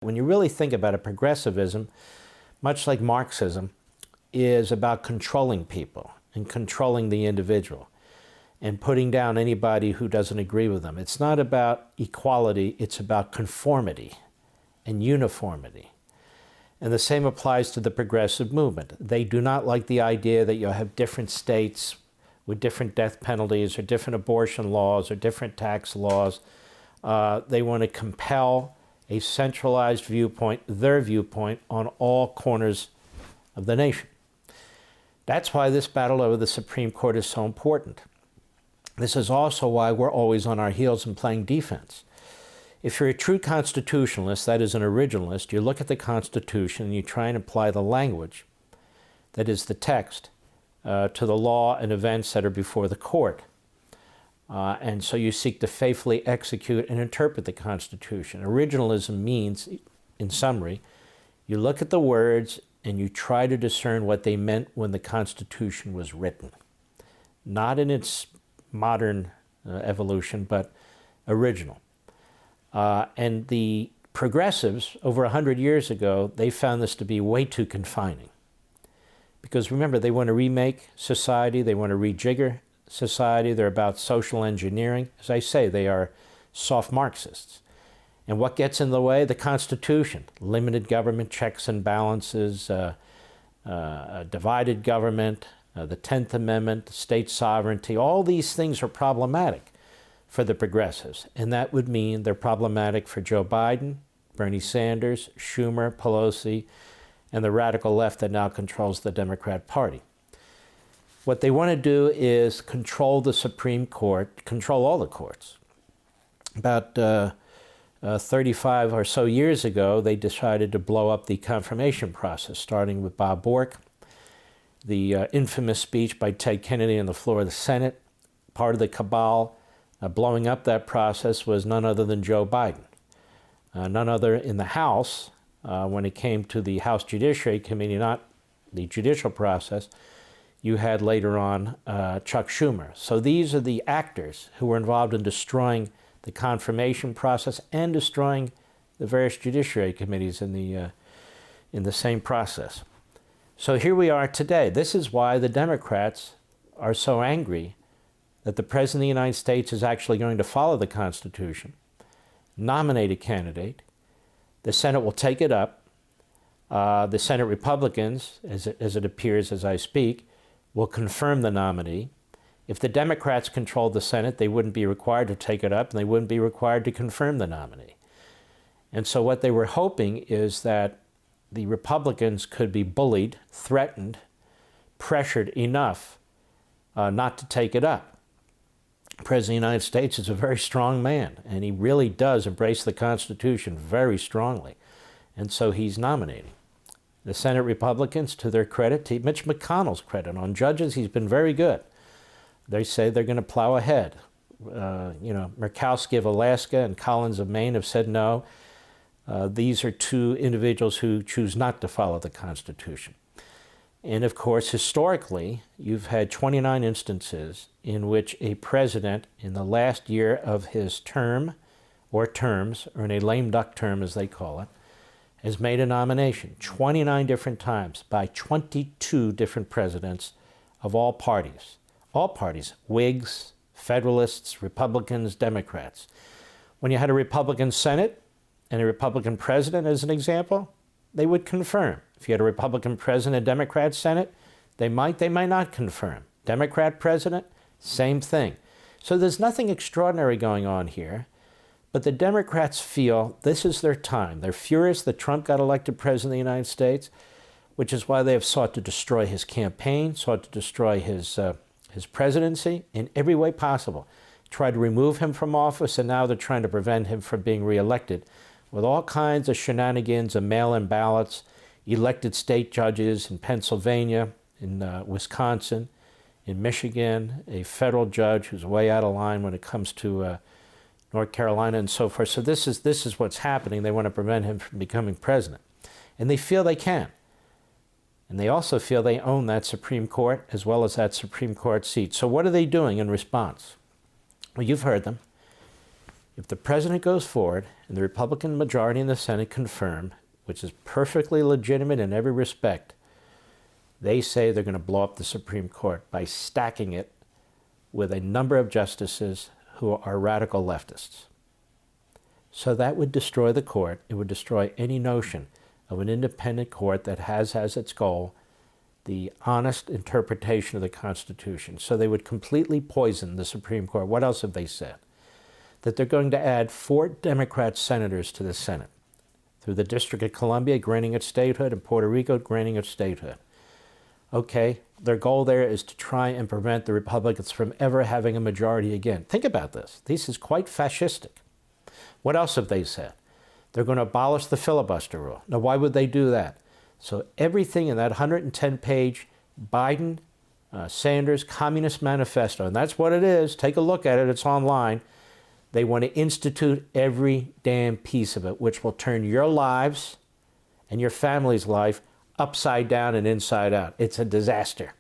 When you really think about it, progressivism, much like Marxism, is about controlling people and controlling the individual and putting down anybody who doesn't agree with them. It's not about equality, it's about conformity and uniformity. And the same applies to the progressive movement. They do not like the idea that you'll have different states with different death penalties or different abortion laws or different tax laws. They want to compel a centralized viewpoint, their viewpoint, on all corners of the nation. That's why this battle over the Supreme Court is so important. This is also why we're always on our heels and playing defense. If you're a true constitutionalist, that is an originalist, you look at the Constitution and you try and apply the language, that is the text, to the law and events that are before the court. And so you seek to faithfully execute and interpret the Constitution. Originalism means, in summary, you look at the words and you try to discern what they meant when the Constitution was written. Not in its modern evolution, but original. And the progressives, over 100 years ago, they found this to be way too confining. Because remember, they want to remake society, they want to rejigger society, they're about social engineering. As I say, they are soft Marxists. And what gets in the way? The Constitution, limited government checks and balances, divided government, the 10th Amendment, state sovereignty. All these things are problematic for the progressives. And that would mean they're problematic for Joe Biden, Bernie Sanders, Schumer, Pelosi, and the radical left that now controls the Democrat Party. What they want to do is control the Supreme Court, control all the courts. About 35 or so years ago, they decided to blow up the confirmation process, starting with Bob Bork, the infamous speech by Ted Kennedy on the floor of the Senate. Part of the cabal blowing up that process was none other than Joe Biden. None other in the House, when it came to the House Judiciary Committee, not the judicial process, you had later on Chuck Schumer. So these are the actors who were involved in destroying the confirmation process and destroying the various judiciary committees in the same process. So here we are today. This is why the Democrats are so angry that the President of the United States is actually going to follow the Constitution, nominate a candidate. The Senate will take it up. The Senate Republicans, as it appears as I speak, will confirm the nominee. If the Democrats controlled the Senate, they wouldn't be required to take it up and they wouldn't be required to confirm the nominee. And so what they were hoping is that the Republicans could be bullied, threatened, pressured enough not to take it up. The President of the United States is a very strong man, and he really does embrace the Constitution very strongly. And so he's nominating. The Senate Republicans, to their credit, to Mitch McConnell's credit, on judges, he's been very good. They say they're going to plow ahead. Murkowski of Alaska and Collins of Maine have said no. These are two individuals who choose not to follow the Constitution. And of course, historically, you've had 29 instances in which a president in the last year of his term or terms, or in a lame duck term as they call it, has made a nomination 29 different times by 22 different presidents of all parties. All parties, Whigs, Federalists, Republicans, Democrats. When you had a Republican Senate and a Republican president, as an example, they would confirm. If you had a Republican president and a Democrat Senate, they might not confirm. Democrat president, same thing. So there's nothing extraordinary going on here. But the Democrats feel this is their time. They're furious that Trump got elected president of the United States, which is why they have sought to destroy his campaign, sought to destroy his presidency in every way possible. Tried to remove him from office, and now they're trying to prevent him from being reelected with all kinds of shenanigans of mail-in ballots, elected state judges in Pennsylvania, in Wisconsin, in Michigan, a federal judge who's way out of line when it comes to North Carolina and so forth. So this is what's happening. They want to prevent him from becoming president. And they feel they can. And they also feel they own that Supreme Court as well as that Supreme Court seat. So what are they doing in response? Well, you've heard them. If the president goes forward and the Republican majority in the Senate confirm, which is perfectly legitimate in every respect, they say they're going to blow up the Supreme Court by stacking it with a number of justices who are radical leftists. So that would destroy the court. It would destroy any notion of an independent court that has as its goal the honest interpretation of the Constitution. So they would completely poison the Supreme Court. What else have they said? That they're going to add 4 Democrat senators to the Senate, through the District of Columbia granting it statehood and Puerto Rico granting it statehood. Okay, their goal there is to try and prevent the Republicans from ever having a majority again. Think about this. This is quite fascistic. What else have they said? They're going to abolish the filibuster rule. Now, why would they do that? So everything in that 110-page Biden, Sanders Communist Manifesto, and that's what it is. Take a look at it. It's online. They want to institute every damn piece of it, which will turn your lives and your family's life upside down and inside out. It's a disaster.